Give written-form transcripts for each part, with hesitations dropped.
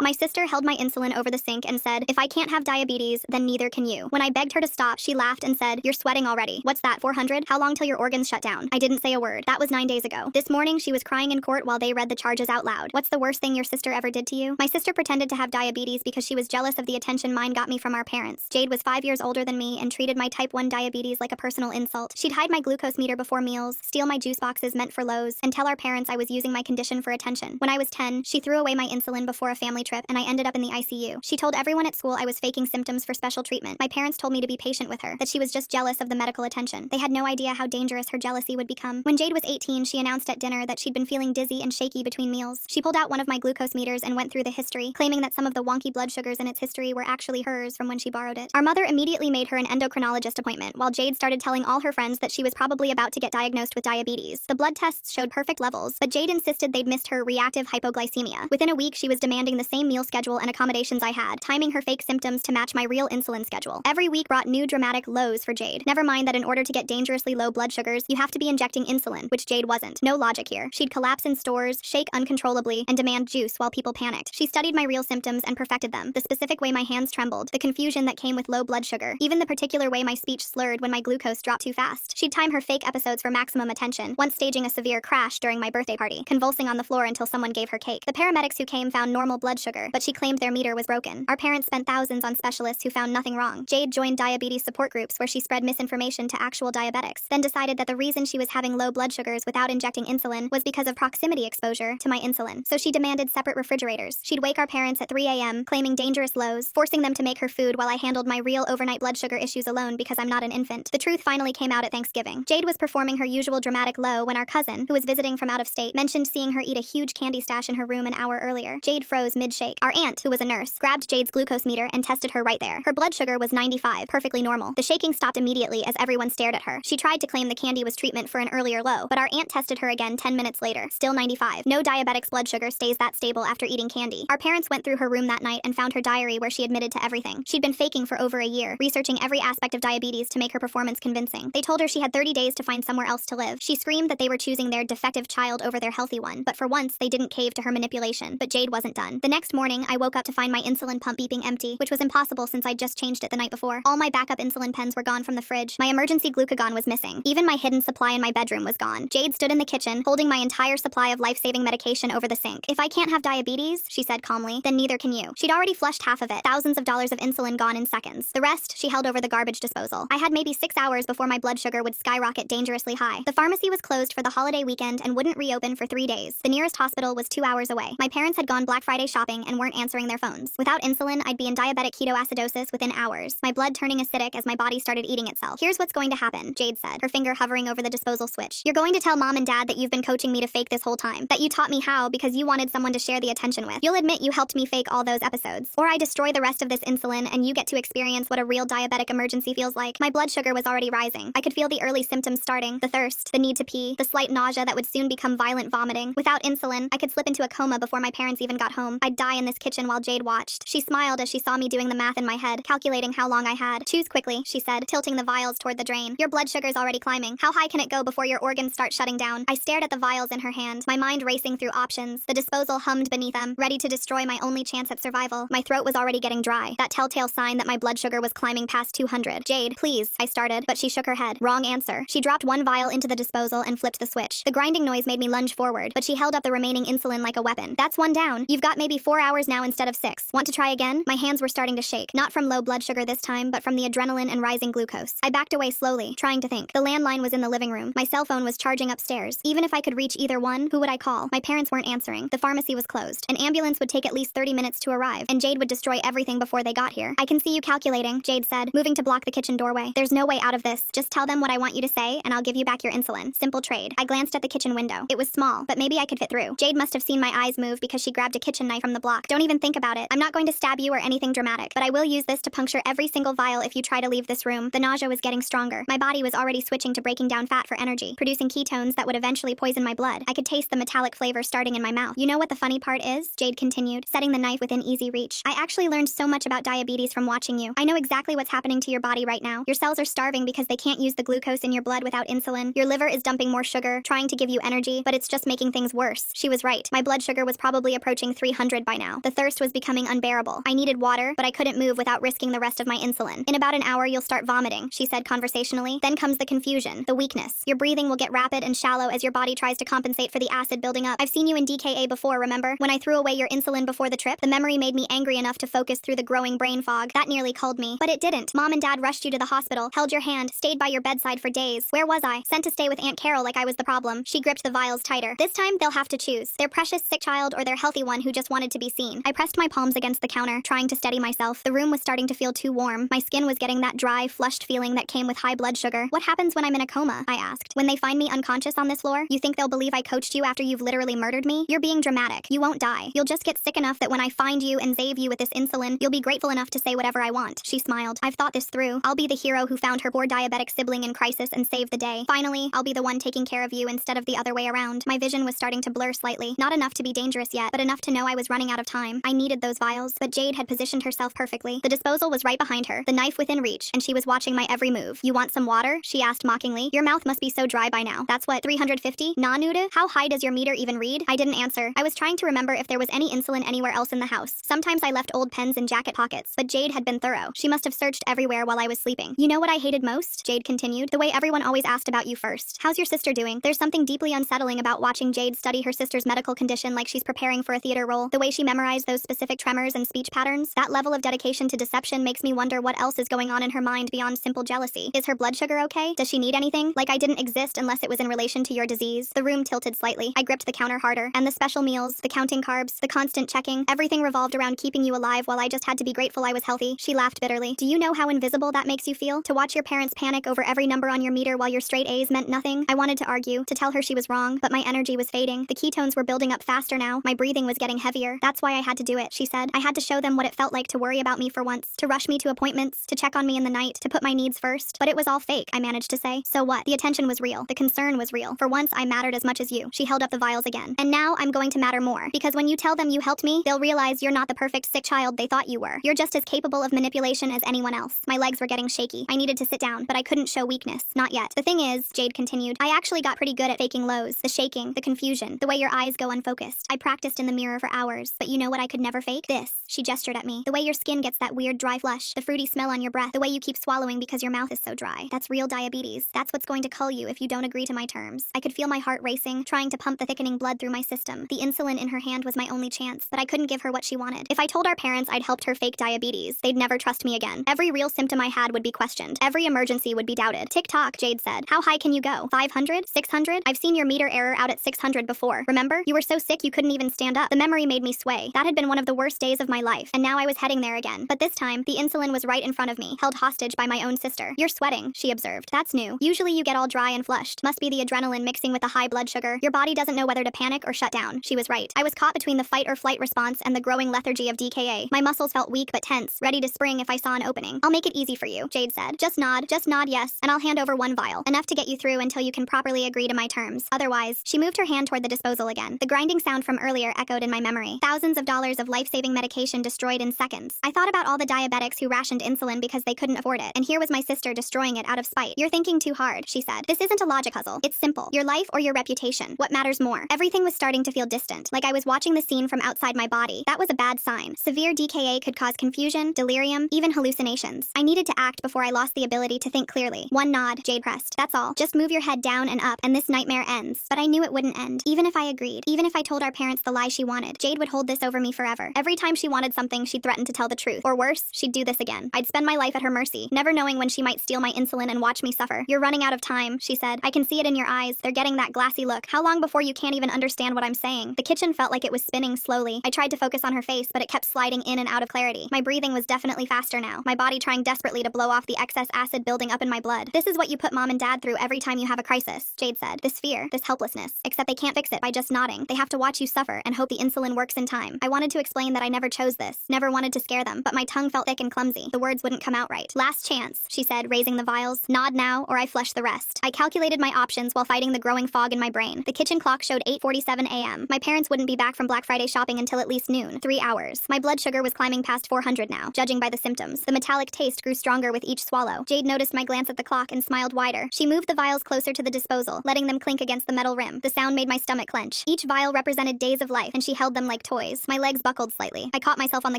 My sister held my insulin over the sink and said, "If I can't have diabetes, then neither can you." When I begged her to stop, she laughed and said, "You're sweating already. What's that, 400? How long till your organs shut down?" I didn't say a word. That was 9 days ago. This morning, she was crying in court while they read the charges out loud. "What's the worst thing your sister ever did to you?" My sister pretended to have diabetes because she was jealous of the attention mine got me from our parents. Jade was 5 years older than me and treated my type 1 diabetes like a personal insult. She'd hide my glucose meter before meals, steal my juice boxes meant for Lowe's, and tell our parents I was using my condition for attention. When I was 10, she threw away my insulin before a family trip and I ended up in the ICU. She told everyone at school I was faking symptoms for special treatment. My parents told me to be patient with her, that she was just jealous of the medical attention. They had no idea how dangerous her jealousy would become. When Jade was 18, she announced at dinner that she'd been feeling dizzy and shaky between meals. She pulled out one of my glucose meters and went through the history, claiming that some of the wonky blood sugars in its history were actually hers from when she borrowed it. Our mother immediately made her an endocrinologist appointment, while Jade started telling all her friends that she was probably about to get diagnosed with diabetes. The blood tests showed perfect levels, but Jade insisted they'd missed her reactive hypoglycemia. Within a week, she was demanding the same meal schedule and accommodations I had, timing her fake symptoms to match my real insulin schedule. Every week brought new dramatic lows for Jade. Never mind that in order to get dangerously low blood sugars, you have to be injecting insulin, which Jade wasn't. No logic here. She'd collapse in stores, shake uncontrollably, and demand juice while people panicked. She studied my real symptoms and perfected them. The specific way my hands trembled, the confusion that came with low blood sugar, even the particular way my speech slurred when my glucose dropped too fast. She'd time her fake episodes for maximum attention, once staging a severe crash during my birthday party, convulsing on the floor until someone gave her cake. The paramedics who came found normal blood sugar, but she claimed their meter was broken. Our parents spent thousands on specialists who found nothing wrong. Jade joined diabetes support groups where she spread misinformation to actual diabetics, then decided that the reason she was having low blood sugars without injecting insulin was because of proximity exposure to my insulin. So she demanded separate refrigerators. She'd wake our parents at 3 a.m., claiming dangerous lows, forcing them to make her food while I handled my real overnight blood sugar issues alone because I'm not an infant. The truth finally came out at Thanksgiving. Jade was performing her usual dramatic low when our cousin, who was visiting from out of state, mentioned seeing her eat a huge candy stash in her room an hour earlier. Jade froze mid-shake. Our aunt, who was a nurse, grabbed Jade's glucose meter and tested her right there. Her blood sugar was 95, perfectly normal. The shaking stopped immediately as everyone stared at her. She tried to claim the candy was treatment for an earlier low, but our aunt tested her again 10 minutes later. Still 95. No diabetic's blood sugar stays that stable after eating candy. Our parents went through her room that night and found her diary where she admitted to everything. She'd been faking for over a year, researching every aspect of diabetes to make her performance convincing. They told her she had 30 days to find somewhere else to live. She screamed that they were choosing their defective child over their healthy one, but for once, they didn't cave to her manipulation. But Jade wasn't done. The next morning, I woke up to find my insulin pump beeping empty, which was impossible since I'd just changed it the night before. All my backup insulin pens were gone from the fridge. My emergency glucagon was missing. Even my hidden supply in my bedroom was gone. Jade stood in the kitchen, holding my entire supply of life-saving medication over the sink. "If I can't have diabetes," she said calmly, "then neither can you." She'd already flushed half of it, thousands of dollars of insulin gone in seconds. The rest, she held over the garbage disposal. I had maybe 6 hours before my blood sugar would skyrocket dangerously high. The pharmacy was closed for the holiday weekend and wouldn't reopen for 3 days. The nearest hospital was 2 hours away. My parents had gone Black Friday shopping and weren't answering their phones. Without insulin, I'd be in diabetic ketoacidosis within hours, my blood turning acidic as my body started eating itself. "Here's what's going to happen," Jade said, her finger hovering over the disposal switch. "You're going to tell mom and dad that you've been coaching me to fake this whole time, that you taught me how because you wanted someone to share the attention with. You'll admit you helped me fake all those episodes. Or I destroy the rest of this insulin and you get to experience what a real diabetic emergency feels like." My blood sugar was already rising. I could feel the early symptoms starting: the thirst, the need to pee, the slight nausea that would soon become violent vomiting. Without insulin, I could slip into a coma before my parents even got home. I'd die in this kitchen while Jade watched. She smiled as she saw me doing the math in my head, calculating how long I had. "Choose quickly," she said, tilting the vials toward the drain. "Your blood sugar's already climbing. How high can it go before your organs start shutting down?" I stared at the vials in her hand, my mind racing through options. The disposal hummed beneath them, ready to destroy my only chance at survival. My throat was already getting dry, that telltale sign that my blood sugar was climbing past 200. "Jade, please," I started, but she shook her head. Wrong answer. She dropped one vial into the disposal and flipped the switch. The grinding noise made me lunge forward, but she held up the remaining insulin like a weapon. "That's one down. You've got maybe 4 hours now instead of 6. Want to try again?" My hands were starting to shake, not from low blood sugar this time, but from the adrenaline and rising glucose. I backed away slowly, trying to think. The landline was in the living room. My cell phone was charging upstairs. Even if I could reach either one, who would I call? My parents weren't answering. The pharmacy was closed. An ambulance would take at least 30 minutes to arrive, and Jade would destroy everything before they got here. "I can see you calculating," Jade said, moving to block the kitchen doorway. "There's no way out of this. Just tell them what I want you to say, and I'll give you back your insulin. Simple trade." I glanced at the kitchen window. It was small, but maybe I could fit through. Jade must have seen my eyes move because she grabbed a kitchen knife from the block. "Don't even think about it. I'm not going to stab you or anything dramatic, but I will use this to puncture every single vial if you try to leave this room." The nausea was getting stronger. My body was already switching to breaking down fat for energy, producing ketones that would eventually poison my blood. I could taste the metallic flavor starting in my mouth. "You know what the funny part is?" Jade continued, setting the knife within easy reach. "I actually learned so much about diabetes from watching you. I know exactly what's happening to your body right now. Your cells are starving because they can't use the glucose in your blood without insulin. Your liver is dumping more sugar, trying to give you energy, but it's just making things worse." She was right. My blood sugar was probably approaching 300 by now. The thirst was becoming unbearable. I needed water, but I couldn't move without risking the rest of my insulin. In about an hour, you'll start vomiting, she said conversationally. Then comes the confusion, the weakness. Your breathing will get rapid and shallow as your body tries to compensate for the acid building up. I've seen you in DKA before, remember? When I threw away your insulin before the trip, the memory made me angry enough to focus through the growing brain fog. That nearly culled me. But it didn't. Mom and Dad rushed you to the hospital, held your hand, stayed by your bedside for days. Where was I? Sent to stay with Aunt Carol like I was the problem. She gripped the vials tighter. This time, they'll have to choose. Their precious sick child or their healthy one who just wanted to be seen. I pressed my palms against the counter, trying to steady myself. The room was starting to feel too warm. My skin was getting that dry, flushed feeling that came with high blood sugar. What happens when I'm in a coma? I asked. When they find me unconscious on this floor, you think they'll believe I coached you after you've literally murdered me? You're being dramatic. You won't die. You'll just get sick enough that when I find you and save you with this insulin, you'll be grateful enough to say whatever I want. She smiled. I've thought this through. I'll be the hero who found her poor diabetic sibling in crisis and saved the day. Finally, I'll be the one taking care of you instead of the other way around. My vision was starting to blur slightly. Not enough to be dangerous yet, but enough to know I was running out of time. I needed those vials, but Jade had positioned herself perfectly. The disposal was right behind her, the knife within reach, and she was watching my every move. You want some water? She asked mockingly. Your mouth must be so dry by now. That's what, 350? Nah, Nuda? How high does your meter even read? I didn't answer. I was trying to remember if there was any insulin anywhere else in the house. Sometimes I left old pens in jacket pockets, but Jade had been thorough. She must have searched everywhere while I was sleeping. You know what I hated most? Jade continued. The way everyone always asked about you first. How's your sister doing? There's something deeply unsettling about watching Jade study her sister's medical condition like she's preparing for a theater role. The way she memorized those specific tremors and speech patterns. That level of dedication to deception makes me wonder what else is going on in her mind beyond simple jealousy. Is her blood sugar okay? Does she need anything? Like I didn't exist unless it was in relation to your disease. The room tilted slightly. I gripped the counter harder. And the special meals, the counting carbs, the constant checking, everything revolved around keeping you alive while I just had to be grateful I was healthy. She laughed bitterly. Do you know how invisible that makes you feel? To watch your parents panic over every number on your meter while your straight A's meant nothing? I wanted to argue, to tell her she was wrong, but my energy was fading. The ketones were building up faster now. My breathing was getting heavier. That's why I had to do it, she said. I had to show them what it felt like to worry about me for once, to rush me to appointments, to check on me in the night, to put my needs first. But it was all fake, I managed to say. So what? The attention was real. The concern was real. For once, I mattered as much as you. She held up the vials again. And now I'm going to matter more. Because when you tell them you helped me, they'll realize you're not the perfect sick child they thought you were. You're just as capable of manipulation as anyone else. My legs were getting shaky. I needed to sit down, but I couldn't show weakness. Not yet. The thing is, Jade continued, I actually got pretty good at faking lows. The shaking, the confusion, the way your eyes go unfocused. I practiced in the mirror for hours. But you know what I could never fake? This. She gestured at me. The way your skin gets that weird dry flush, the fruity smell on your breath, the way you keep swallowing because your mouth is so dry. That's real diabetes. That's what's going to cull you if you don't agree to my terms. I could feel my heart racing, trying to pump the thickening blood through my system. The insulin in her hand was my only chance, but I couldn't give her what she wanted. If I told our parents I'd helped her fake diabetes, they'd never trust me again. Every real symptom I had would be questioned. Every emergency would be doubted. Tick-tock, Jade said. How high can you go? 500? 600? I've seen your meter error out at 600 before. Remember? You were so sick you couldn't even stand up. The memory made me sway. That had been one of the worst days of my life, and now I was heading there again. But this time, the insulin was right in front of me, held hostage by my own sister. You're sweating, she observed. That's new. Usually you get all dry and flushed. Must be the adrenaline mixing with the high blood sugar. Your body doesn't know whether to panic or shut down. She was right. I was caught between the fight or flight response and the growing lethargy of DKA. My muscles felt weak but tense, ready to spring if I saw an opening. I'll make it easy for you, Jade said. Just nod yes, and I'll hand over one vial. Enough to get you through until you can properly agree to my terms. Otherwise, she moved her hand toward the disposal again. The grinding sound from earlier echoed in my memory. Thousands of dollars of life-saving medication destroyed in seconds. I thought about all the diabetics who rationed insulin because they couldn't afford it, and here was my sister destroying it out of spite. You're thinking too hard, she said. This isn't a logic puzzle. It's simple. Your life or your reputation. What matters more? Everything was starting to feel distant, like I was watching the scene from outside my body. That was a bad sign. Severe DKA could cause confusion, delirium, even hallucinations. I needed to act before I lost the ability to think clearly. One nod, Jade pressed. That's all. Just move your head down and up, and this nightmare ends. But I knew it wouldn't end. Even if I agreed. Even if I told our parents the lie she wanted. Jade would hold this over me forever. Every time she wanted something, she'd threaten to tell the truth. Or worse, she'd do this again. I'd spend my life at her mercy, never knowing when she might steal my insulin and watch me suffer. You're running out of time, she said. I can see it in your eyes. They're getting that glassy look. How long before you can't even understand what I'm saying? The kitchen felt like it was spinning slowly. I tried to focus on her face, but it kept sliding in and out of clarity. My breathing was definitely faster now, my body trying desperately to blow off the excess acid building up in my blood. This is what you put mom and dad through every time you have a crisis, Jade said. This fear, this helplessness. Except they can't fix it by just nodding. They have to watch you suffer and hope the insulin works in time. I wanted to explain that I never chose this, never wanted to scare them, but my tongue felt thick and clumsy. The words wouldn't come out right. Last chance, she said, raising the vials. Nod now, or I flush the rest. I calculated my options while fighting the growing fog in my brain. The kitchen clock showed 8:47 a.m. My parents wouldn't be back from Black Friday shopping until at least noon. 3 hours. My blood sugar was climbing past 400 now, judging by the symptoms. The metallic taste grew stronger with each swallow. Jade noticed my glance at the clock and smiled wider. She moved the vials closer to the disposal, letting them clink against the metal rim. The sound made my stomach clench. Each vial represented days of life, and she held them like toys. toys. My legs buckled slightly. I caught myself on the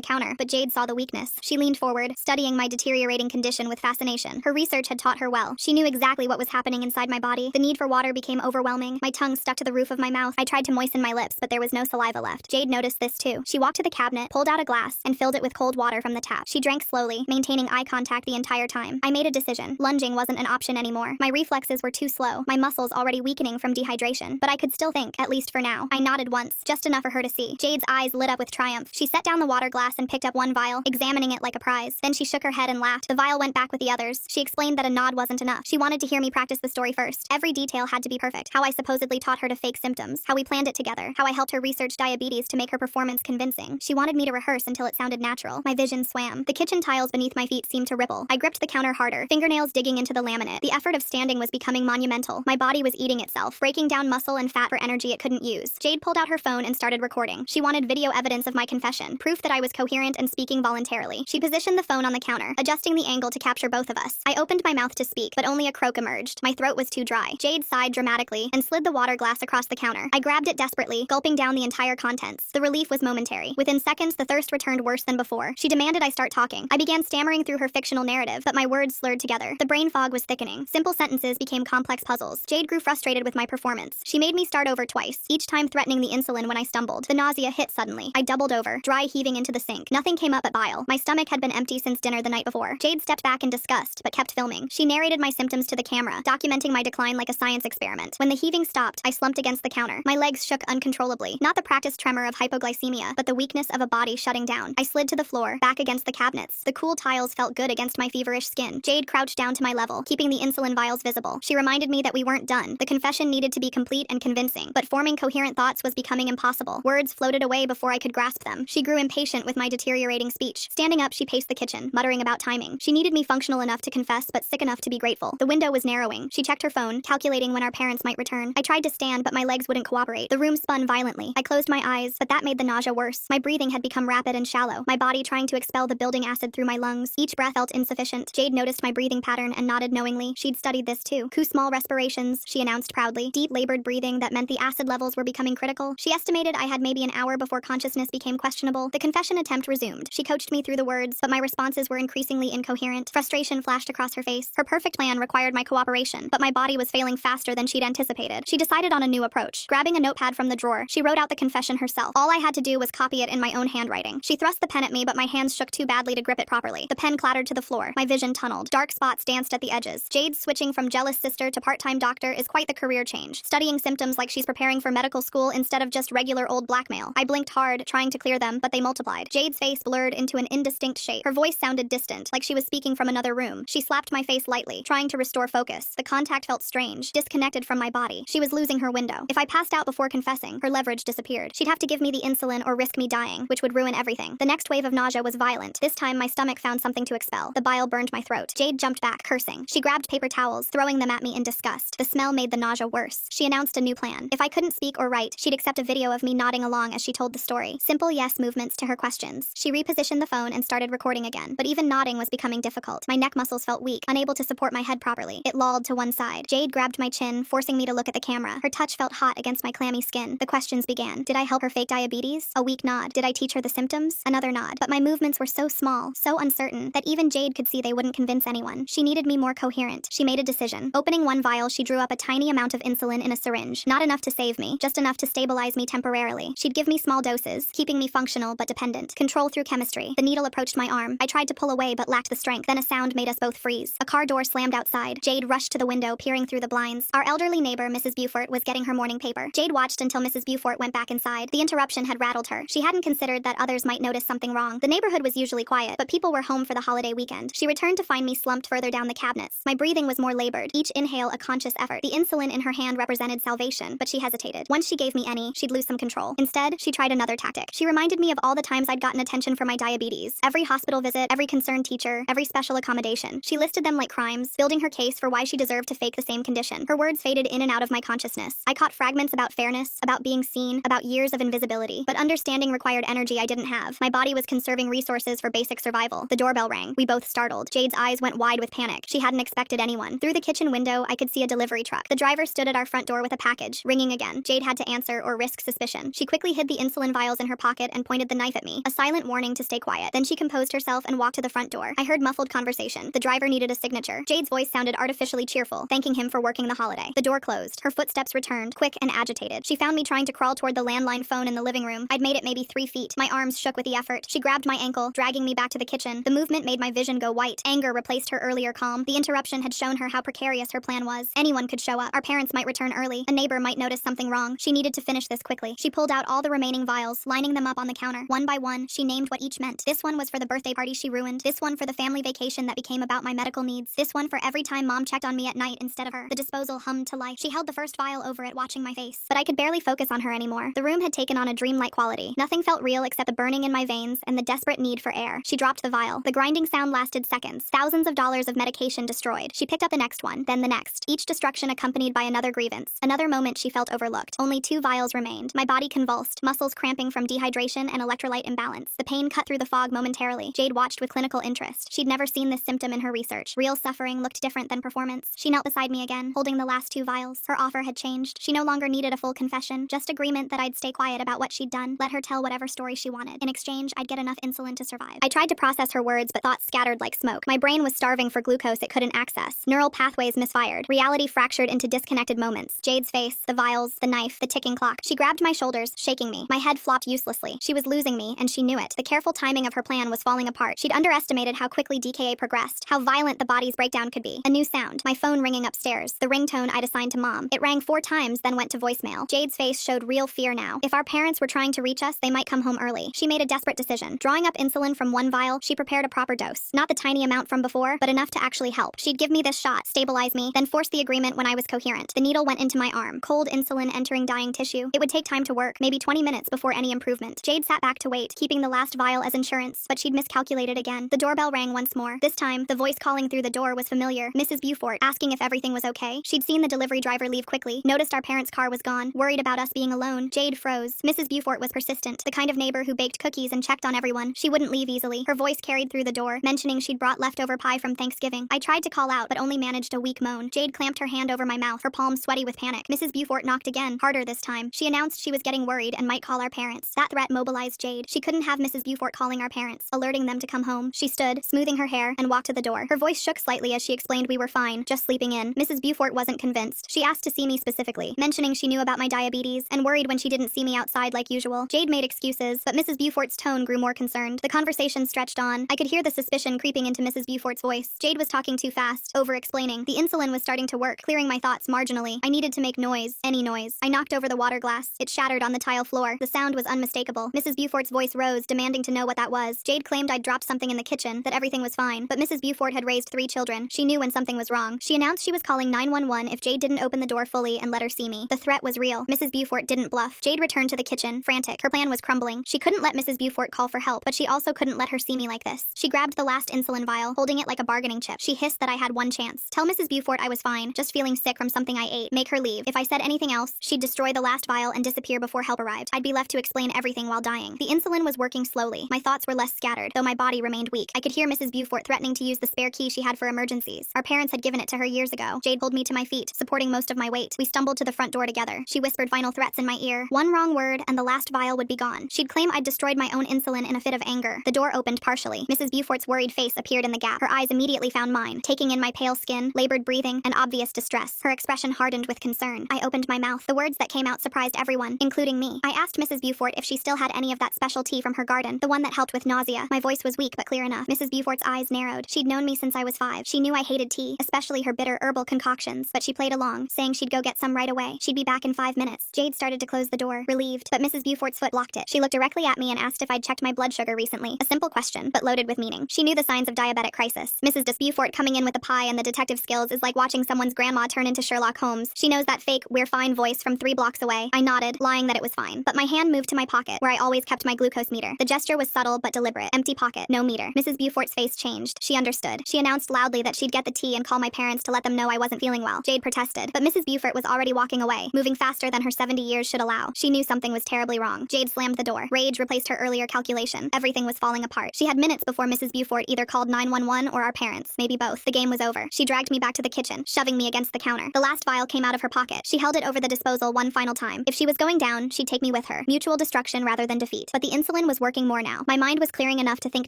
counter, but Jade saw the weakness. She leaned forward, studying my deteriorating condition with fascination. Her research had taught her well. She knew exactly what was happening inside my body. The need for water became overwhelming. My tongue stuck to the roof of my mouth. I tried to moisten my lips, but there was no saliva left. Jade noticed this too. She walked to the cabinet, pulled out a glass, and filled it with cold water from the tap. She drank slowly, maintaining eye contact the entire time. I made a decision. Lunging wasn't an option anymore. My reflexes were too slow, my muscles already weakening from dehydration. But I could still think, at least for now. I nodded once, just enough for her to see. Jade's eyes lit up with triumph. She set down the water glass and picked up one vial, examining it like a prize. Then she shook her head and laughed. The vial went back with the others. She explained that a nod wasn't enough. She wanted to hear me practice the story first. Every detail had to be perfect. How I supposedly taught her to fake symptoms. How we planned it together. How I helped her research diabetes to make her performance convincing. She wanted me to rehearse until it sounded natural. My vision swam. The kitchen tiles beneath my feet seemed to ripple. I gripped the counter harder, fingernails digging into the laminate. The effort of standing was becoming monumental. My body was eating itself, breaking down muscle and fat for energy it couldn't use. Jade pulled out her phone and started recording. She wanted video evidence of my confession, proof that I was coherent and speaking voluntarily. She positioned the phone on the counter, adjusting the angle to capture both of us. I opened my mouth to speak, but only a croak emerged. My throat was too dry. Jade sighed dramatically and slid the water glass across the counter. I grabbed it desperately, gulping down the entire contents. The relief was momentary. Within seconds, the thirst returned worse than before. She demanded I start talking. I began stammering through her fictional narrative, but my words slurred together. The brain fog was thickening. Simple sentences became complex puzzles. Jade grew frustrated with my performance. She made me start over twice, each time threatening the insulin when I stumbled. The nausea hit suddenly. I doubled over, dry heaving into the sink. Nothing came up but bile. My stomach had been empty since dinner the night before. Jade stepped back in disgust, but kept filming. She narrated my symptoms to the camera, documenting my decline like a science experiment. When the heaving stopped, I slumped against the counter. My legs shook uncontrollably. Not the practiced tremor of hypoglycemia, but the weakness of a body shutting down. I slid to the floor, back against the cabinets. The cool tiles felt good against my feverish skin. Jade crouched down to my level, keeping the insulin vials visible. She reminded me that we weren't done. The confession needed to be complete and convincing, but forming coherent thoughts was becoming impossible. Words floated away before I could grasp them. She grew impatient with my deteriorating speech. Standing up, she paced the kitchen, muttering about timing. She needed me functional enough to confess, but sick enough to be grateful. The window was narrowing. She checked her phone, calculating when our parents might return. I tried to stand, but my legs wouldn't cooperate. The room spun violently. I closed my eyes, but that made the nausea worse. My breathing had become rapid and shallow, my body trying to expel the building acid through my lungs. Each breath felt insufficient. Jade noticed my breathing pattern and nodded knowingly. She'd studied this too. Small respirations, she announced proudly. Deep labored breathing that meant the acid levels were becoming critical. She estimated I had maybe an hour before consciousness became questionable. The confession attempt resumed. She coached me through the words, but my responses were increasingly incoherent. Frustration flashed across her face. Her perfect plan required my cooperation, but my body was failing faster than she'd anticipated. She decided on a new approach. Grabbing a notepad from the drawer, she wrote out the confession herself. All I had to do was copy it in my own handwriting. She thrust the pen at me, but my hands shook too badly to grip it properly. The pen clattered to the floor. My vision tunneled. Dark spots danced at the edges. Jade switching from jealous sister to part-time doctor is quite the career change. Studying symptoms like she's preparing for medical school instead of just regular old blackmail. I blinked hard, trying to clear them, but they multiplied. Jade's face blurred into an indistinct shape. Her voice sounded distant, like she was speaking from another room. She slapped my face lightly, trying to restore focus. The contact felt strange, disconnected from my body. She was losing her window. If I passed out before confessing, her leverage disappeared. She'd have to give me the insulin or risk me dying, which would ruin everything. The next wave of nausea was violent. This time, my stomach found something to expel. The bile burned my throat. Jade jumped back, cursing. She grabbed paper towels, throwing them at me in disgust. The smell made the nausea worse. She announced a new plan. If I couldn't speak or write, she'd accept a video of me nodding along as she told the story. Simple yes movements to her questions. She repositioned the phone and started recording again, but even nodding was becoming difficult. My neck muscles felt weak, unable to support my head properly. It lolled to one side. Jade grabbed my chin, forcing me to look at the camera. Her touch felt hot against my clammy skin. The questions began. Did I help her fake diabetes? A weak nod. Did I teach her the symptoms? Another nod. But my movements were so small, so uncertain, that even Jade could see they wouldn't convince anyone. She needed me more coherent. She made a decision. Opening one vial, she drew up a tiny amount of insulin in a syringe. Not enough to save me, just enough to stabilize me temporarily. She'd give me small doses, keeping me functional but dependent. Control through chemistry. The needle approached my arm. I tried to pull away but lacked the strength. Then a sound made us both freeze. A car door slammed outside. Jade rushed to the window, peering through the blinds. Our elderly neighbor, Mrs. Beaufort, was getting her morning paper. Jade watched until Mrs. Beaufort went back inside. The interruption had rattled her. She hadn't considered that others might notice something wrong. The neighborhood was usually quiet, but people were home for the holiday weekend. She returned to find me slumped further down the cabinets. My breathing was more labored, each inhale a conscious effort. The insulin in her hand represented salvation, but she hesitated. Once she gave me any, she'd lose some control. Instead, she tried another tactic. She reminded me of all the times I'd gotten attention for my diabetes. Every hospital visit, every concerned teacher, every special accommodation. She listed them like crimes, building her case for why she deserved to fake the same condition. Her words faded in and out of my consciousness. I caught fragments about fairness, about being seen, about years of invisibility. But understanding required energy I didn't have. My body was conserving resources for basic survival. The doorbell rang. We both startled. Jade's eyes went wide with panic. She hadn't expected anyone. Through the kitchen window, I could see a delivery truck. The driver stood at our front door with a package. Ringing again. Jade had to answer or risk suspicion. She quickly hid the insulin vials in her pocket and pointed the knife at me, a silent warning to stay quiet. Then she composed herself and walked to the front door. I heard muffled conversation. The driver needed a signature. Jade's voice sounded artificially cheerful, thanking him for working the holiday. The door closed. Her footsteps returned, quick and agitated. She found me trying to crawl toward the landline phone in the living room. I'd made it maybe 3 feet. My arms shook with the effort. She grabbed my ankle, dragging me back to the kitchen. The movement made my vision go white. Anger replaced her earlier calm. The interruption had shown her how precarious her plan was. Anyone could show up. Our parents might return early. A neighbor might notice something wrong. She needed to finish this quickly. She pulled out all the remaining vials, lining them up on the counter. One by one, she named what each meant. This one was for the birthday party she ruined. This one for the family vacation that became about my medical needs. This one for every time mom checked on me at night instead of her. The disposal hummed to life. She held the first vial over it, watching my face. But I could barely focus on her anymore. The room had taken on a dreamlike quality. Nothing felt real except the burning in my veins and the desperate need for air. She dropped the vial. The grinding sound lasted seconds. Thousands of dollars of medication destroyed. She picked up the next one, then the next. Each destruction accompanied by another grievance. Another moment she felt overlooked. Only 2 vials remained. My body convulsed, muscles cramping from dehydration and electrolyte imbalance. The pain cut through the fog momentarily. Jade watched with clinical interest. She'd never seen this symptom in her research. Real suffering looked different than performance. She knelt beside me again, holding the last 2 vials. Her offer had changed. She no longer needed a full confession, just agreement that I'd stay quiet about what she'd done, let her tell whatever story she wanted. In exchange, I'd get enough insulin to survive. I tried to process her words, but thoughts scattered like smoke. My brain was starving for glucose it couldn't access. Neural pathways misfired. Reality fractured into disconnected moments. Jade's face, the vials, the knife, the ticking clock. She grabbed my shoulders, shaking me. My head flopped uselessly. She was losing me, and she knew it. The careful timing of her plan was falling apart. She'd underestimated how quickly DKA progressed, how violent the body's breakdown could be. A new sound. My phone ringing upstairs. The ringtone I'd assigned to mom. It rang 4 times, then went to voicemail. Jade's face showed real fear now. If our parents were trying to reach us, they might come home early. She made a desperate decision. Drawing up insulin from 1 vial, she prepared a proper dose. Not the tiny amount from before, but enough to actually help. She'd give me this shot, stabilize me, then force the agreement when I was coherent. The needle went into my arm. Cold insulin entering dying tissue. It would take time to work, maybe 20 minutes before any improvement. Jade sat back to wait, keeping the last vial as insurance, but she'd miscalculated again. The doorbell rang once more. This time, the voice calling through the door was familiar. Mrs. Beaufort, asking if everything was okay. She'd seen the delivery driver leave quickly, noticed our parents' car was gone, worried about us being alone. Jade froze. Mrs. Beaufort was persistent, the kind of neighbor who baked cookies and checked on everyone. She wouldn't leave easily. Her voice carried through the door, mentioning she'd brought leftover pie from Thanksgiving. I tried to call out, but only managed a weak moan. Jade clamped her hand over my mouth, her palms sweaty with panic. Mrs. Beaufort knocked again, harder this time. She announced she was getting worried and might call our parents. That threat mobilized Jade. She couldn't have Mrs. Beaufort calling our parents, alerting them to come home. She stood, smoothing her hair, and walked to the door. Her voice shook slightly as she explained we were fine, just sleeping in. Mrs. Beaufort wasn't convinced. She asked to see me specifically, mentioning she knew about my diabetes and worried when she didn't see me outside like usual. Jade made excuses, but Mrs. Beaufort's tone grew more concerned. The conversation stretched on. I could hear the suspicion creeping into Mrs. Beaufort's voice. Jade was talking too fast, over-explaining. The insulin was starting to work, clearing my thoughts marginally. I needed to make noise, any noise. I knocked over the water glass. It shattered on the tile floor. The sound was unmistakable. Mrs. Beaufort's voice rose, demanding to know what that was. Jade claimed I'd dropped something in the kitchen, that everything was fine, but Mrs. Beaufort had raised 3 children. She knew when something was wrong. She announced she was calling 911 if Jade didn't open the door fully and let her see me. The threat was real. Mrs. Beaufort didn't bluff. Jade returned to the kitchen, frantic. Her plan was crumbling. She couldn't let Mrs. Beaufort call for help, but she also couldn't let her see me like this. She grabbed the last insulin vial, holding it like a bargaining chip. She hissed that I had one chance. Tell Mrs. Beaufort I was fine, just feeling sick from something I ate. Make her leave. If I said anything else, she'd destroy the last vial and disappear before help arrived. I'd be left to explain everything while dying. The insulin was working slowly. My thoughts were less scattered, though my body remained weak. I could hear Mrs. Beaufort threatening to use the spare key she had for emergencies. Our parents had given it to her years ago. Jade pulled me to my feet, supporting most of my weight. We stumbled to the front door together. She whispered final threats in my ear. One wrong word, and the last vial would be gone. She'd claim I'd destroyed my own insulin in a fit of anger. The door opened partially. Mrs. Beaufort's worried face appeared in the gap. Her eyes immediately found mine, taking in my pale skin, labored breathing, and obvious distress. Her expression hardened with concern. I opened my mouth. The words that came out surprised everyone, including me. I asked Mrs. Beaufort if she still had any of that special tea from her garden, the one that helped with nausea. My voice was weak but clear enough. Mrs. Beaufort's eyes narrowed. She'd known me since I was 5. She knew I hated tea, especially her bitter herbal concoctions, but she played along, saying she'd go get some right away. She'd be back in 5 minutes. Jade started to close the door, relieved, but Mrs. Beaufort's foot blocked it. She looked directly at me and asked if I'd checked my blood sugar recently. A simple question, but loaded with meaning. She knew the signs of diabetic crisis. Mrs. Beaufort coming in with a pie and the detective skills is like watching someone's grandma turn into Sherlock Holmes. She knows that fake, "we're fine" voice from 3 blocks away. I nodded, lying that it was fine. But my hand moved to my pocket, where I always kept my glucose meter. The gesture was subtle but deliberate. Empty pocket, no meter. Mrs. Beaufort's face changed. She understood. She announced loudly that she'd get the tea and call my parents to let them know I wasn't feeling well. Jade protested, but Mrs. Beaufort was already walking away, moving faster than her 70 years should allow. She knew something was terribly wrong. Jade slammed the door. Rage replaced her earlier calculation. Everything was falling apart. She had minutes before Mrs. Beaufort either called 911 or our parents. Maybe both. The game was over. She dragged me back to the kitchen, shoving me against the counter. The last vial came out of her pocket. She held it over the disposal one final time. If she was going down, she'd take me with her. her. Mutual destruction rather than defeat. But the insulin was working more now. My mind was clearing enough to think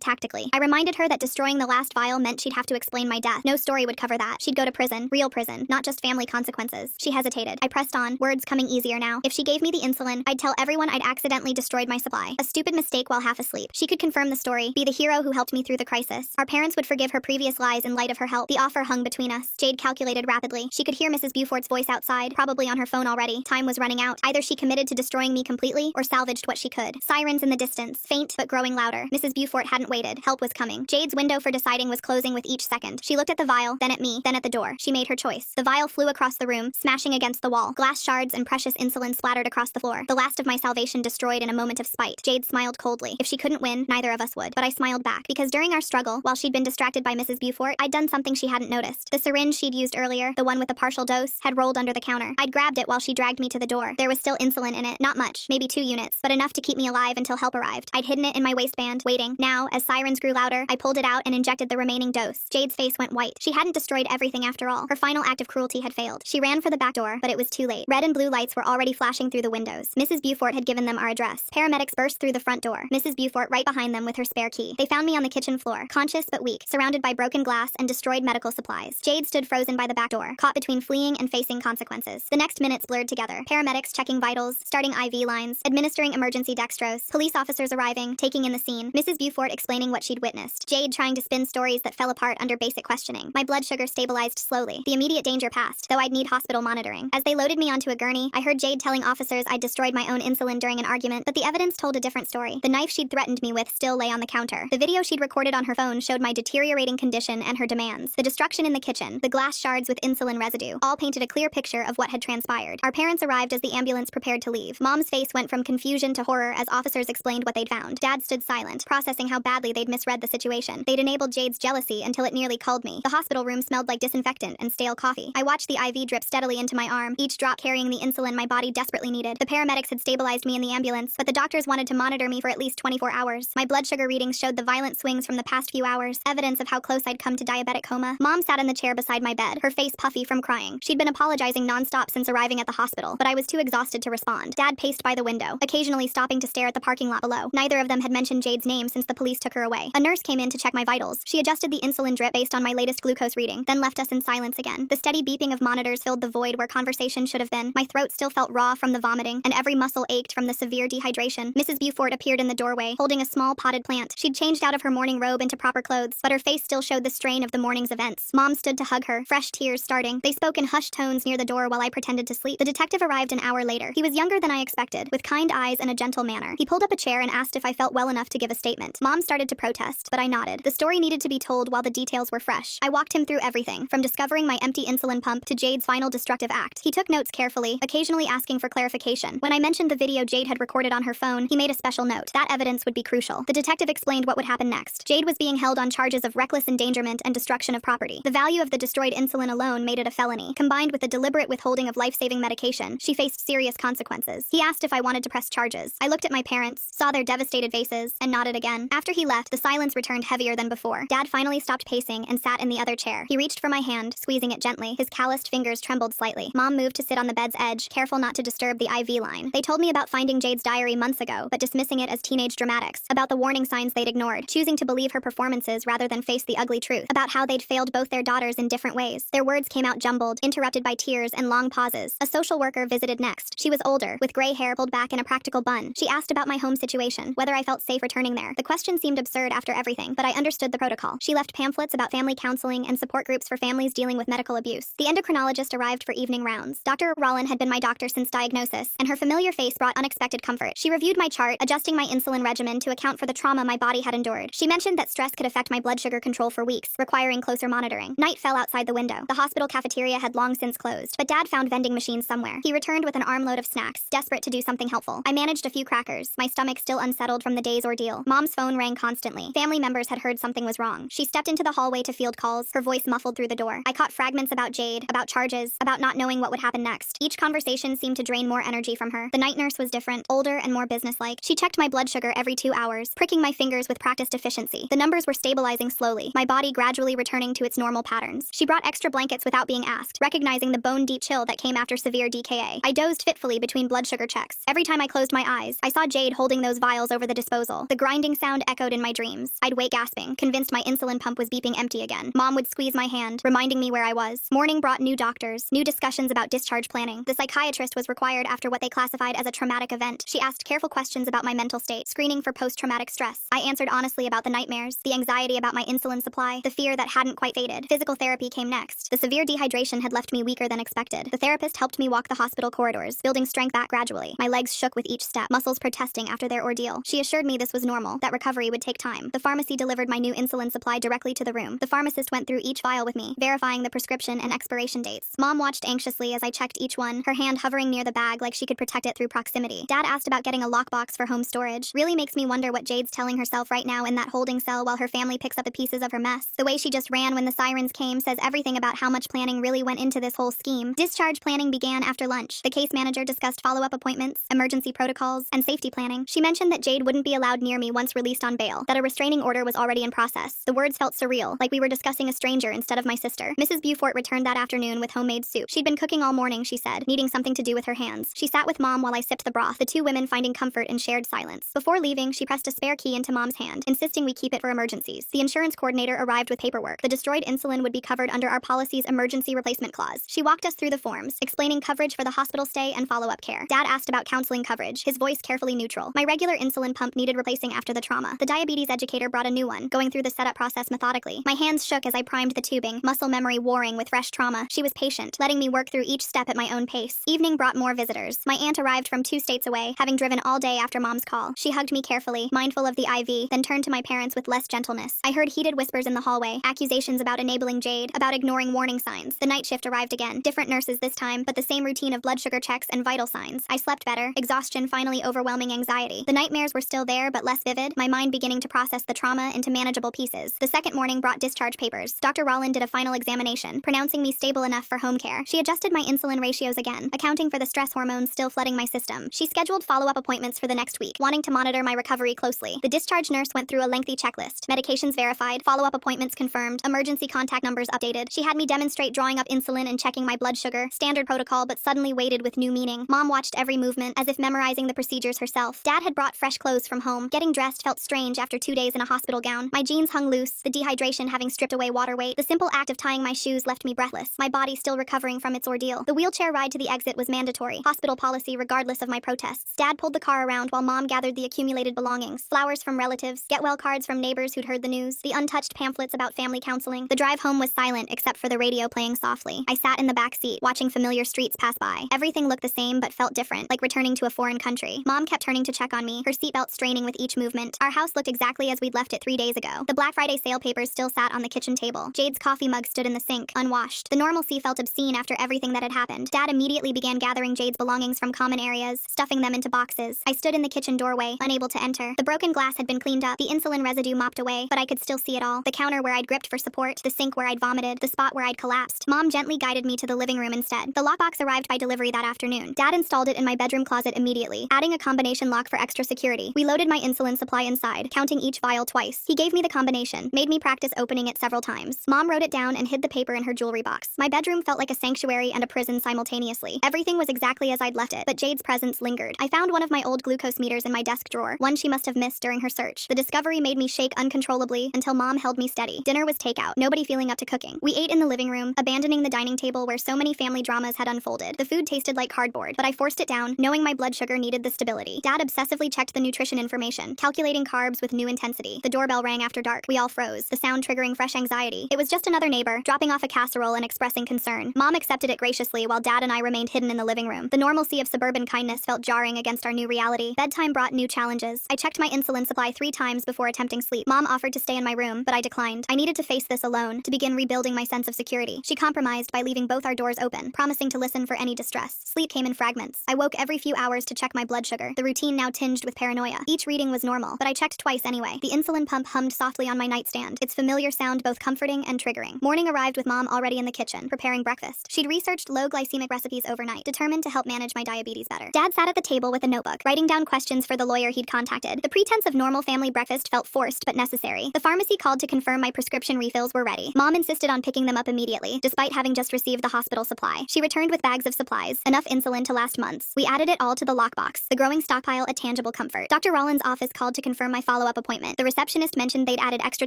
tactically. I reminded her that destroying the last vial meant she'd have to explain my death. No story would cover that. She'd go to prison. Real prison. Not just family consequences. She hesitated. I pressed on, words coming easier now. If she gave me the insulin, I'd tell everyone I'd accidentally destroyed my supply. A stupid mistake while half asleep. She could confirm the story, be the hero who helped me through the crisis. Our parents would forgive her previous lies in light of her help. The offer hung between us. Jade calculated rapidly. She could hear Mrs. Beaufort's voice outside, probably on her phone already. Time was running out. Either she committed to destroying me completely or salvaged what she could. Sirens in the distance, faint but growing louder. Mrs. Beaufort hadn't waited. Help was coming. Jade's window for deciding was closing with each second. She looked at the vial, then at me, then at the door. She made her choice. The vial flew across the room, smashing against the wall. Glass shards and precious insulin splattered across the floor. The last of my salvation destroyed in a moment of spite. Jade smiled coldly. If she couldn't win, neither of us would. But I smiled back, because during our struggle, while she'd been distracted by Mrs. Beaufort, I'd done something she hadn't noticed. The syringe she'd used earlier, the one with the partial dose, had rolled under the counter. I'd grabbed it while she dragged me to the door. There was still insulin in it. Not much, maybe 2 units, but enough to keep me alive until help arrived. I'd hidden it in my waistband, waiting. Now, as sirens grew louder, I pulled it out and injected the remaining dose. Jade's face went white. She hadn't destroyed everything after all. Her final act of cruelty had failed. She ran for the back door, but it was too late. Red and blue lights were already flashing through the windows. Mrs. Beaufort had given them our address. Paramedics burst through the front door. Mrs. Beaufort right behind them with her spare key. They found me on the kitchen floor, conscious but weak, surrounded by broken glass and destroyed medical supplies. Jade stood frozen by the back door, caught between fleeing and facing consequences. The next minutes blurred together. Paramedics checking vitals, starting IV lines, administering emergency dextrose, police officers arriving, taking in the scene, Mrs. Beaufort explaining what she'd witnessed, Jade trying to spin stories that fell apart under basic questioning. My blood sugar stabilized slowly. The immediate danger passed, though I'd need hospital monitoring. As they loaded me onto a gurney, I heard Jade telling officers I'd destroyed my own insulin during an argument, but the evidence told a different story. The knife she'd threatened me with still lay on the counter. The video she'd recorded on her phone showed my deteriorating condition and her demands. The destruction in the kitchen, the glass shards with insulin residue, all painted a clear picture of what had transpired. Our parents arrived as the ambulance prepared to leave. Mom's face went from confusion to horror as officers explained what they'd found. Dad stood silent, processing how badly they'd misread the situation. They'd enabled Jade's jealousy until it nearly culled me. The hospital room smelled like disinfectant and stale coffee. I watched the IV drip steadily into my arm, each drop carrying the insulin my body desperately needed. The paramedics had stabilized me in the ambulance, but the doctors wanted to monitor me for at least 24 hours. My blood sugar readings showed the violent swings from the past few hours, evidence of how close I'd come to diabetic coma. Mom sat in the chair beside my bed, her face puffy from crying. She'd been apologizing nonstop since arriving at the hospital, but I was too exhausted to respond. Dad paced by the window, occasionally stopping to stare at the parking lot below. Neither of them had mentioned Jade's name since the police took her away. A nurse came in to check my vitals. She adjusted the insulin drip based on my latest glucose reading, then left us in silence again. The steady beeping of monitors filled the void where conversation should have been. My throat still felt raw from the vomiting, and every muscle ached from the severe dehydration. Mrs. Beaufort appeared in the doorway, holding a small potted plant. She'd changed out of her morning robe into proper clothes, but her face still showed the strain of the morning's events. Mom stood to hug her, fresh tears starting. They spoke in hushed tones near the door while I pretended to sleep. The detective arrived an hour later. He was younger than I expected, with kind eyes and a gentle manner. He pulled up a chair and asked if I felt well enough to give a statement. Mom started to protest, but I nodded. The story needed to be told while the details were fresh. I walked him through everything, from discovering my empty insulin pump to Jade's final destructive act. He took notes carefully, occasionally asking for clarification. When I mentioned the video Jade had recorded on her phone, he made a special note. That evidence would be crucial. The detective explained what would happen next. Jade was being held on charges of reckless endangerment and destruction of property. The value of the destroyed insulin alone made it a felony. Combined with the deliberate withholding of life-saving medication, she faced serious consequences. He asked if I wanted to press charges. I looked at my parents, saw their devastated faces, and nodded again. After he left, the silence returned heavier than before. Dad finally stopped pacing and sat in the other chair. He reached for my hand, squeezing it gently. His calloused fingers trembled slightly. Mom moved to sit on the bed's edge, careful not to disturb the IV line. They told me about finding Jade's diary months ago, but dismissing it as teenage dramatics, about the warning signs they'd ignored, choosing to believe her performances rather than face the ugly truth, about how they'd failed both their daughters in different ways. Their words came out jumbled, interrupted by tears and long pauses. A social worker visited next. She was older, with gray hair pulled back in a practical bun. She asked about my home situation, whether I felt safe returning there. The question seemed absurd after everything, but I understood the protocol. She left pamphlets about family counseling and support groups for families dealing with medical abuse. The endocrinologist arrived for evening rounds. Dr. Rollin had been my doctor since diagnosis, and her familiar face brought unexpected comfort. She reviewed my chart, adjusting my insulin regimen to account for the trauma my body had endured. She mentioned that stress could affect my blood sugar control for weeks, requiring closer monitoring. Night fell outside the window. The hospital cafeteria had long since closed, but Dad found vending machines somewhere. He returned with an armload of snacks, desperate to do something helpful. I managed a few crackers, my stomach still unsettled from the day's ordeal. Mom's phone rang constantly. Family members had heard something was wrong. She stepped into the hallway to field calls, her voice muffled through the door. I caught fragments about Jade, about charges, about not knowing what would happen next. Each conversation seemed to drain more energy from her. The night nurse was different, older and more businesslike. She checked my blood sugar every 2 hours, pricking my fingers with practiced efficiency. The numbers were stabilizing slowly, my body gradually returning to its normal patterns. She brought extra blankets without being asked, recognizing the bone-deep chill that came after severe DKA. I dozed fitfully between blood sugar checks. Every time I closed my eyes, I saw Jade holding those vials over the disposal. The grinding sound echoed in my dreams. I'd wake gasping, convinced my insulin pump was beeping empty again. Mom would squeeze my hand, reminding me where I was. Morning brought new doctors, new discussions about discharge planning. The psychiatrist was required after what they classified as a traumatic event. She asked careful questions about my mental state, screening for post-traumatic stress. I answered honestly about the nightmares, the anxiety about my insulin supply, the fear that hadn't quite faded. Physical therapy came next. The severe dehydration had left me weaker than expected. The therapist helped me walk the hospital corridors, building strength back gradually. My legs shook with each step, muscles protesting after their ordeal. She assured me this was normal, that recovery would take time. The pharmacy delivered my new insulin supply directly to the room. The pharmacist went through each vial with me, verifying the prescription and expiration dates. Mom watched anxiously as I checked each one, her hand hovering near the bag like she could protect it through proximity. Dad asked about getting a lockbox for home storage. Really makes me wonder what Jade's telling herself right now in that holding cell while her family picks up the pieces of her mess. The way she just ran when the sirens came says everything about how much planning really went into this whole scheme. Discharge planning began after lunch. The case manager discussed follow-up appointments, emergency protocols, and safety planning. She mentioned that Jade wouldn't be allowed near me once released on bail, that a restraining order was already in process. The words felt surreal, like we were discussing a stranger instead of my sister. Mrs. Beaufort returned that afternoon with homemade soup. She'd been cooking all morning, she said, needing something to do with her hands. She sat with Mom while I sipped the broth, the two women finding comfort in shared silence. Before leaving, she pressed a spare key into Mom's hand, insisting we keep it for emergencies. The insurance coordinator arrived with paperwork. The destroyed insulin would be covered under our policy's emergency replacement clause. She walked us through the forms, explaining coverage for the hospital stay and follow-up care. Dad asked about counseling coverage, his voice carefully neutral. My regular insulin pump needed replacing after the trauma. The diabetes educator brought a new one, going through the setup process methodically. My hands shook as I primed the tubing, muscle memory warring with fresh trauma. She was patient, letting me work through each step at my own pace. Evening brought more visitors. My aunt arrived from 2 states away, having driven all day after Mom's call. She hugged me carefully, mindful of the IV, then turned to my parents with less gentleness. I heard heated whispers in the hallway, accusations about enabling Jade, about ignoring warning signs. The night shift arrived again. Different nurses this time, but the same routine of blood sugar checks and vital signs. I slept better, exhaustion finally overwhelming anxiety. The nightmares were still there, but less vivid, my mind beginning to process the trauma into manageable pieces. The second morning brought discharge papers. Dr. Rollin did a final examination, pronouncing me stable enough for home care. She adjusted my insulin ratios again, accounting for the stress hormones still flooding my system. She scheduled follow-up appointments for the next week, wanting to monitor my recovery closely. The discharge nurse went through a lengthy checklist. Medications verified, follow-up appointments confirmed, emergency contact numbers updated. She had me demonstrate drawing up insulin and checking my blood sugar. Standard protocol, but suddenly weighted with new meaning. Mom watched every movement, as if memorizing the procedures herself. Dad had brought fresh clothes from home. Getting dressed felt strange after 2 days in a hospital gown. My jeans hung loose, the dehydration having stripped away water weight. The simple act of tying my shoes left me breathless, my body still recovering from its ordeal. The wheelchair ride to the exit was mandatory. Hospital policy regardless of my protests. Dad pulled the car around while Mom gathered the accumulated belongings. Flowers from relatives, get-well cards from neighbors who'd heard the news, the untouched pamphlets about family counseling. The drive home was silent except for the radio playing softly. I sat in the back seat, watching familiar streets pass by. Everything looked the same but felt different, like returning to a foreign country. Mom kept turning to check on me, her seatbelt straining with each movement. Our house looked exactly as we'd left it 3 days ago. The Black Friday sale papers still sat on the kitchen table. Jade's coffee mug stood in the sink, unwashed. The normalcy felt obscene after everything that had happened. Dad immediately began gathering Jade's belongings from common areas, stuffing them into boxes. I stood in the kitchen doorway, unable to enter. The broken glass had been cleaned up, the insulin residue mopped away, but I could still see it all. The counter where I'd gripped for support, the sink where I'd vomited, the spot where I'd collapsed. Mom gently guided me to the living room instead. The lockbox arrived by delivery that afternoon. Dad installed it in my bedroom closet immediately, adding a combination lock for extra security. We loaded my insulin supply inside, counting each vial twice. He gave me the combination, made me practice opening it several times. Mom wrote it down and hid the paper in her jewelry box. My bedroom felt like a sanctuary and a prison simultaneously. Everything was exactly as I'd left it, but Jade's presence lingered. I found one of my old glucose meters in my desk drawer, one she must have missed during her search. The discovery made me shake uncontrollably until Mom held me steady. Dinner was takeout, nobody feeling up to cooking. We ate in the living room, abandoning the dining table where so many family dramas had unfolded. The food tasted like cardboard, but I forced it down, knowing my blood sugar needed the stability. Dad obsessively checked the nutrition information, calculating carbs with new intensity. The doorbell rang after dark. We all froze, the sound triggering fresh anxiety. It was just another neighbor, dropping off a casserole and expressing concern. Mom accepted it graciously while Dad and I remained hidden in the living room. The normalcy of suburban kindness felt jarring against our new reality. Bedtime brought new challenges. I checked my insulin supply 3 times before attempting sleep. Mom offered to stay in my room, but I declined. I needed to face this alone, to begin rebuilding my sense of security. She compromised by leaving both our doors open, promising to listen for any distress. Sleep came in fragments. I woke every few hours to check my blood sugar, the routine now tinged with paranoia. Each reading was normal, but I checked twice anyway. The insulin pump hummed softly on my nightstand, its familiar sound both comforting and triggering. Morning arrived with Mom already in the kitchen, preparing breakfast. She'd researched low glycemic recipes overnight, determined to help manage my diabetes better. Dad sat at the table with a notebook, writing down questions for the lawyer he'd contacted. The pretense of normal family breakfast felt forced but necessary. The pharmacy called to confirm my prescription refills were ready. Mom insisted on picking them up immediately, despite having just received the hospital supply. She returned with bags of supplies, enough insulin to last months. We added it all to the lockbox. The growing stockpile a tangible comfort. Dr. Rollins' office called to confirm my follow-up appointment. The receptionist mentioned they'd added extra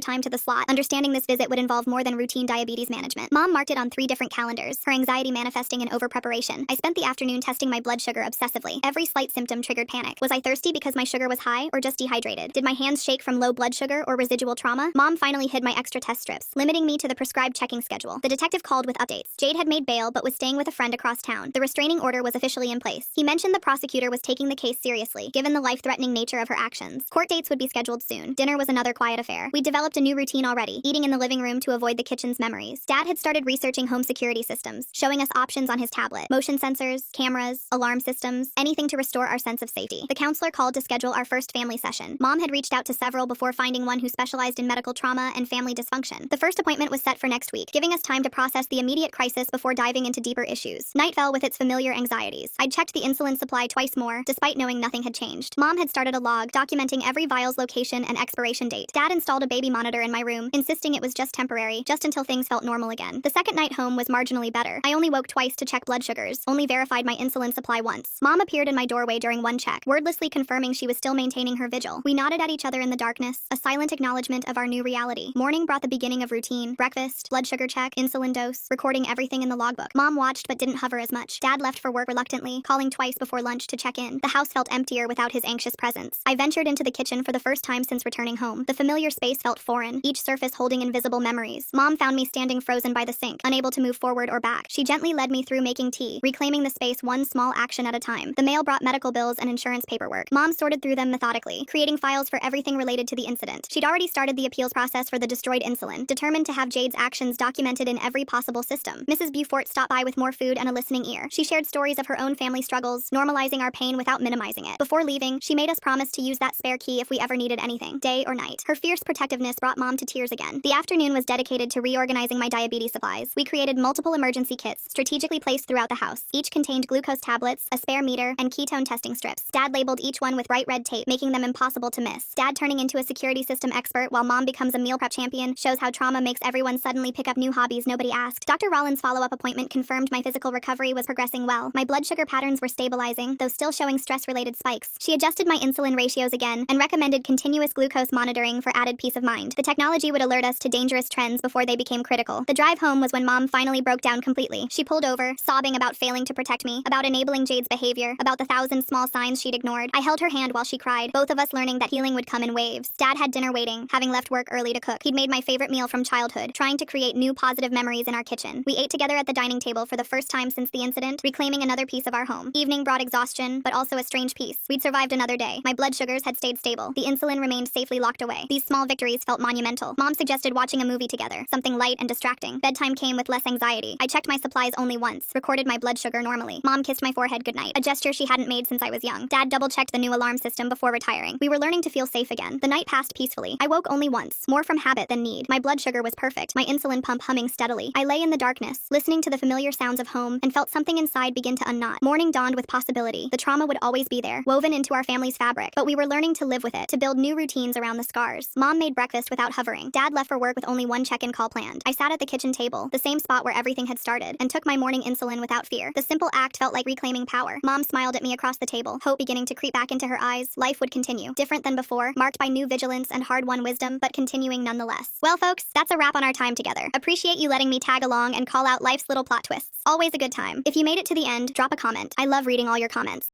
time to the slot, understanding this visit would involve more than routine diabetes management. Mom marked it on 3 different calendars, her anxiety manifesting in over-preparation. I spent the afternoon testing my blood sugar obsessively. Every slight symptom triggered panic. Was I thirsty because my sugar was high, or just dehydrated? Did my hands shake from low blood sugar or residual trauma? Mom finally hid my extra test strips, limiting me to the prescribed checking schedule. The detective called with updates. Jade had made bail but was staying with a friend across town. The restraining order was officially in place. He mentioned the prosecutor was taking the case seriously, given the life-threatening nature of her actions. Court dates would be scheduled soon. Dinner was another quiet affair. We developed a new routine already, eating in the living room to avoid the kitchen's memories. Dad had started researching home security systems, showing us options on his tablet. Motion sensors, cameras, alarm systems, anything to restore our sense of safety. The counselor called to schedule our first family session. Mom had reached out to several before finding one who specialized in medical trauma and family dysfunction. The first appointment was set for next week, giving us time to process the immediate crisis before diving into deeper issues. Night fell with its familiar anxieties. I'd checked the insulin supply twice more, despite knowing nothing had changed. Mom had started a log, documenting every vial's location and expiration date. Dad installed a baby monitor in my room, insisting it was just temporary, just until things felt normal again. The second night home was marginally better. I only woke twice to check blood sugars, only verified my insulin supply once. Mom appeared in my doorway during one check, wordlessly confirming she was still maintaining her vigil. We nodded at each other in the darkness, a silent acknowledgement of our new reality. Morning brought the beginning of routine: breakfast, blood sugar check, insulin dose, recording everything in the logbook. Mom watched but didn't hover as much. Dad left for work reluctantly, calling twice before lunch to check in. The house felt emptier without his anxious presence. I ventured into the kitchen for the first time since returning home. The familiar space felt foreign, each surface holding invisible memories. Mom found me standing frozen by the sink, unable to move forward or back. She gently led me through making tea, reclaiming the space one small action at a time. The mail brought medical bills and insurance paperwork. Mom sorted through them methodically, creating files for everything related to the incident. She'd already started the appeals process for the destroyed insulin, determined to have Jade's actions documented in every possible system. Mrs. Beaufort stopped by with more food and a listening ear. She shared stories of her own family struggles, normalizing our pain without minimizing it. Before leaving, she made us promise to use that spare key if we ever needed anything, day or night. Her fierce protectiveness brought Mom to tears again. The afternoon was dedicated to reorganizing my diabetes supplies. We created multiple emergency kits, strategically placed throughout the house. Each contained glucose tablets, a spare meter, and ketone testing strips. Dad labeled each one with bright red tape, making them impossible to miss. Dad turning into a security system expert while Mom becomes a meal prep champion shows how trauma makes everyone suddenly pick up new hobbies nobody asked. Dr. Rollins' follow-up appointment confirmed my physical recovery was progressing well. My blood sugar patterns were stabilizing, though still showing stress-related spikes. She adjusted my insulin ratios again and recommended continuous glucose monitoring for added peace of mind. The technology would alert us to dangerous trends before they became critical. The drive home was when Mom finally broke down completely. She pulled over, sobbing about failing to protect me, about enabling Jade's behavior, about the 1,000 small signs she'd ignored. I held her hand while she cried, both of us learning that healing would come in waves. Dad had dinner waiting, having left work early to cook. He'd made my favorite meal from childhood, trying to create new positive memories in our kitchen. We ate together at the dining table for the first time since the incident, reclaiming another piece of our home. Evening brought exhaustion, but also a strange peace. We'd survived another day. My blood sugars had stayed stable. The insulin remained safely locked away. These small victories felt monumental. Mom suggested watching a movie together, something light and distracting. Bedtime came with less anxiety. I checked my supplies only once, recorded my blood sugar normally. Mom kissed my forehead goodnight, a gesture she hadn't made since I was young. Dad double-checked the new alarm system before retiring. We were learning to feel safe again. The night passed peacefully. I woke only once, more from habit than need. My blood sugar was perfect, my insulin pump humming steadily. I lay in the darkness, listening to the familiar sounds of home, and felt something inside begin to unknot. Morning dawned with possibility. The trauma would always be there, woven into our family's fabric, but we were learning to live with it, to build new routines around the scars. Mom made breakfast without hovering. Dad left for work with only one check-in call planned. I sat at the kitchen table, the same spot where everything had started, and took my morning insulin without fear. The simple act felt like reclaiming power. Mom smiled at me across the table, hope beginning to creep back into her eyes. Life would continue, different than before, marked by new vigilance and hard-won wisdom, but continuing nonetheless. Well, folks, that's a wrap on our time together. Appreciate you letting me tag along and call out life's little plot twists. Always a good time. If you made it to the end, drop a comment. I love reading all your comments.